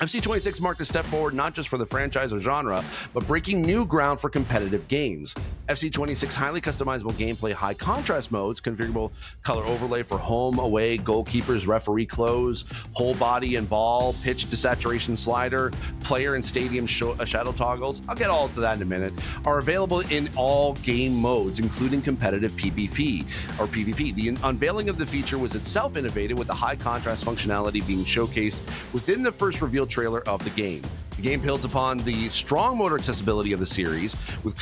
FC26 marked a step forward not just for the franchise or genre, but breaking new ground for competitive games. FC26 highly customizable gameplay, high contrast modes, configurable color overlay for home, away, goalkeepers, referee close, whole body and ball, pitch to saturation slider, player and stadium shadow toggles, I'll get all to that in a minute, are available in all game modes, including competitive PvP or PvP. The unveiling of the feature was itself innovative, with the high contrast functionality being showcased within the first reveal trailer of the game. The game builds upon the strong motor accessibility of the series, with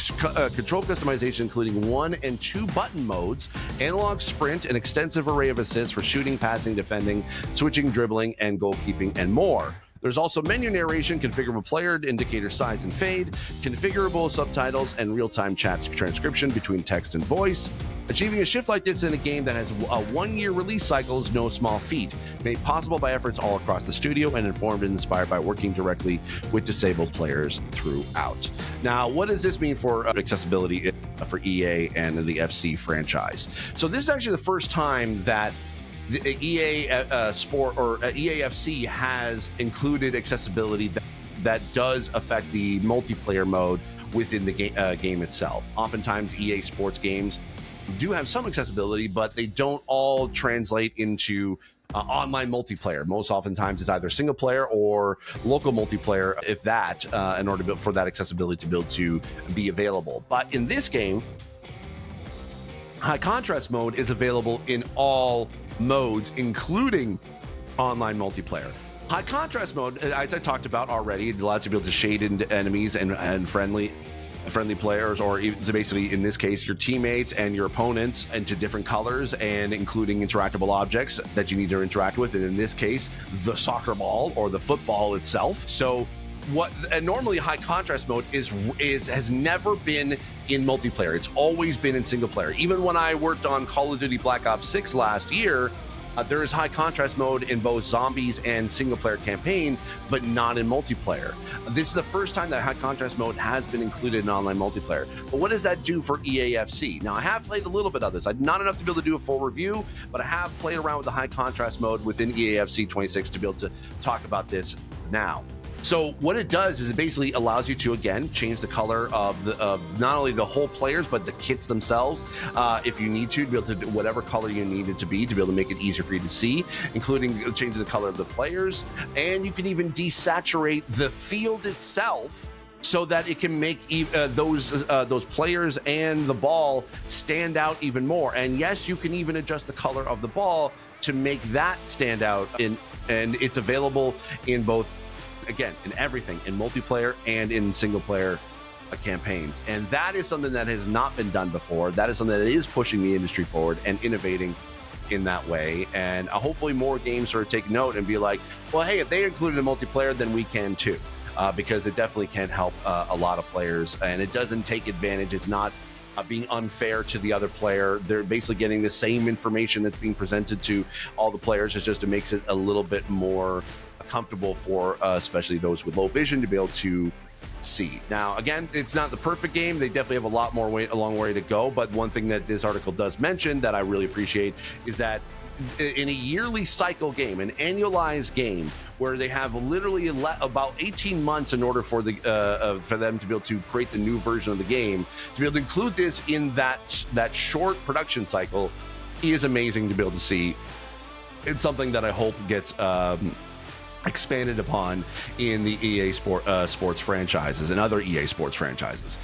control customization including 1 and 2 button modes, analog sprint, an extensive array of assists for shooting, passing, defending, switching, dribbling, and goalkeeping, and more. There's also menu narration, configurable player indicator size and fade, configurable subtitles, and real-time chat transcription between text and voice. Achieving a shift like this in a game that has a 1-year release cycle is no small feat, made possible by efforts all across the studio and informed and inspired by working directly with disabled players throughout. Now, what does this mean for accessibility for EA and the FC franchise? So this is actually the first time that the EA Sport or EAFC has included accessibility that does affect the multiplayer mode within the game itself. Oftentimes, EA Sports games do have some accessibility, but they don't all translate into online multiplayer. Most oftentimes, it's either single player or local multiplayer, if that, in order for that accessibility to be able to be available. But in this game, high contrast mode is available in all modes, including online multiplayer. High contrast mode, as I talked about already, it allows you to be able to shade into enemies and friendly players, or even, so basically in this case your teammates and your opponents, into different colors, and including interactable objects that you need to interact with, and in this case the soccer ball or the football itself. So what normally high contrast mode has never been in multiplayer. It's always been in single player. Even when I worked on Call of Duty Black Ops 6 last year, there is high contrast mode in both zombies and single player campaign, but not in multiplayer. This is the first time that high contrast mode has been included in online multiplayer. But what does that do for EAFC? Now, I have played a little bit of this. I'm not enough to be able to do a full review, but I have played around with the high contrast mode within EAFC 26 to be able to talk about this now. So what it does is it basically allows you to, again, change the color of not only the whole players, but the kits themselves, if you need to be able to do whatever color you need it to be able to make it easier for you to see, including changing the color of the players. And you can even desaturate the field itself so that it can make those players and the ball stand out even more. And yes, you can even adjust the color of the ball to make that stand out. And it's available in both, again, in everything, in multiplayer and in single player campaigns. And that is something that has not been done before. That is something that is pushing the industry forward and innovating in that way. And hopefully more games sort of take note and be like, well, hey, if they included a multiplayer, then we can too. Because it definitely can help a lot of players, and it doesn't take advantage. It's not being unfair to the other player. They're basically getting the same information that's being presented to all the players. It's just, it makes it a little bit more comfortable for especially those with low vision to be able to see. Now, again, it's not the perfect game. They definitely have a long way to go. But one thing that this article does mention that I really appreciate is that in a yearly cycle game, an annualized game, where they have literally about 18 months in order for them to be able to create the new version of the game, to be able to include this in that short production cycle is amazing to be able to see. It's something that I hope gets expanded upon in the EA Sports franchises and other EA Sports franchises.